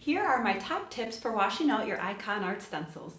Here are my top tips for washing out your Ikonart stencils.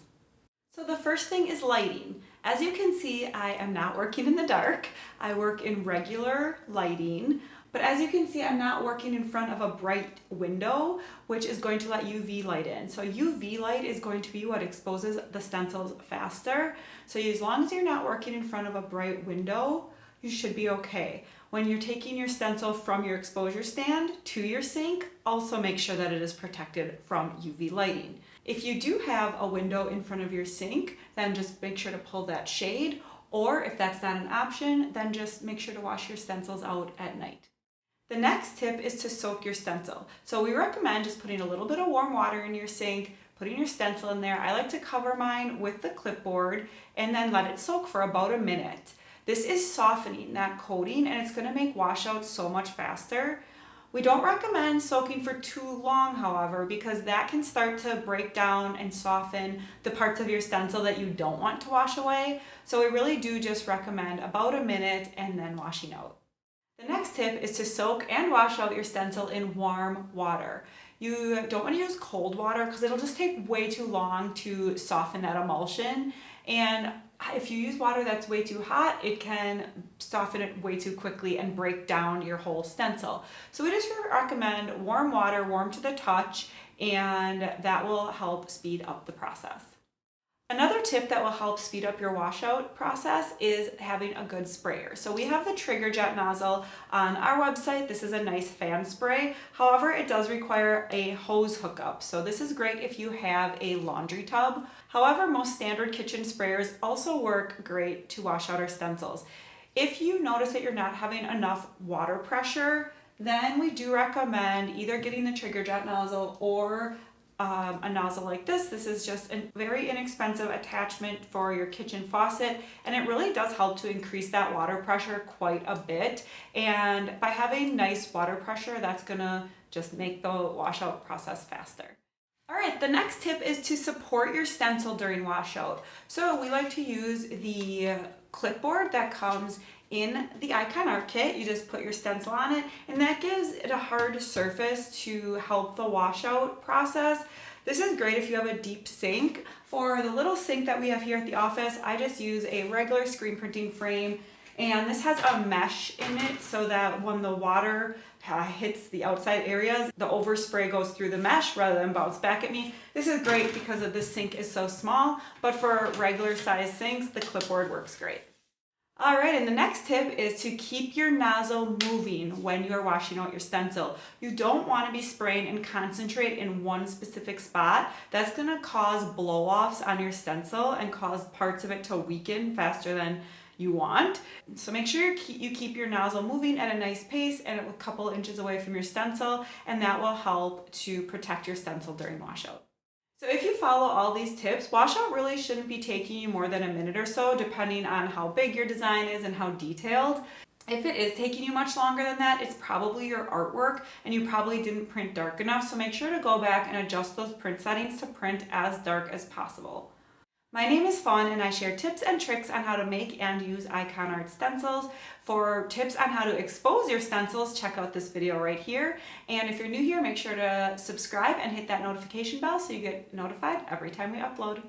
So the first thing is lighting. As you can see, I am not working in the dark. I work in regular lighting, but as you can see, I'm not working in front of a bright window, which is going to let UV light in. So UV light is going to be what exposes the stencils faster. So as long as you're not working in front of a bright window, you should be okay. When you're taking your stencil from your exposure stand to your sink, also make sure that it is protected from UV lighting. If you do have a window in front of your sink, then just make sure to pull that shade, or if that's not an option, then just make sure to wash your stencils out at night. The next tip is to soak your stencil. So we recommend just putting a little bit of warm water in your sink, putting your stencil in there. I like to cover mine with the clipboard and then let it soak for about a minute. This is softening that coating and it's going to make washout so much faster. We don't recommend soaking for too long, however, because that can start to break down and soften the parts of your stencil that you don't want to wash away. So we really do just recommend about a minute and then washing out. The next tip is to soak and wash out your stencil in warm water. You don't want to use cold water because it'll just take way too long to soften that emulsion. And if you use water that's way too hot, it can soften it way too quickly and break down your whole stencil. So we just recommend warm water, warm to the touch, and that will help speed up the process. Another tip that will help speed up your washout process is having a good sprayer. So we have the Trigger Jet nozzle on our website. This is a nice fan spray. However, it does require a hose hookup. So this is great if you have a laundry tub. However, most standard kitchen sprayers also work great to wash out our stencils. If you notice that you're not having enough water pressure, then we do recommend either getting the Trigger Jet nozzle or a nozzle like this. This is just a very inexpensive attachment for your kitchen faucet, and it really does help to increase that water pressure quite a bit. And by having nice water pressure, that's gonna just make the washout process faster. All right, the next tip is to support your stencil during washout. So we like to use the clipboard that comes in the Ikonart kit. You just put your stencil on it, and that gives it a hard surface to help the washout process. This is great if you have a deep sink. For the little sink that we have here at the office, I just use a regular screen printing frame, and this has a mesh in it so that when the water hits the outside areas, the overspray goes through the mesh rather than bounce back at me. This is great because this sink is so small, but for regular size sinks, the clipboard works great. All right, and the next tip is to keep your nozzle moving when you are washing out your stencil. You don't want to be spraying and concentrate in one specific spot. That's going to cause blow-offs on your stencil and cause parts of it to weaken faster than you want. So make sure you keep your nozzle moving at a nice pace and a couple inches away from your stencil, and that will help to protect your stencil during washout. So if you follow all these tips, washout really shouldn't be taking you more than a minute or so, depending on how big your design is and how detailed. If it is taking you much longer than that, it's probably your artwork and you probably didn't print dark enough. So make sure to go back and adjust those print settings to print as dark as possible. My name is Fawn, and I share tips and tricks on how to make and use Ikonart stencils. For tips on how to expose your stencils, check out this video right here. And if you're new here, make sure to subscribe and hit that notification bell so you get notified every time we upload.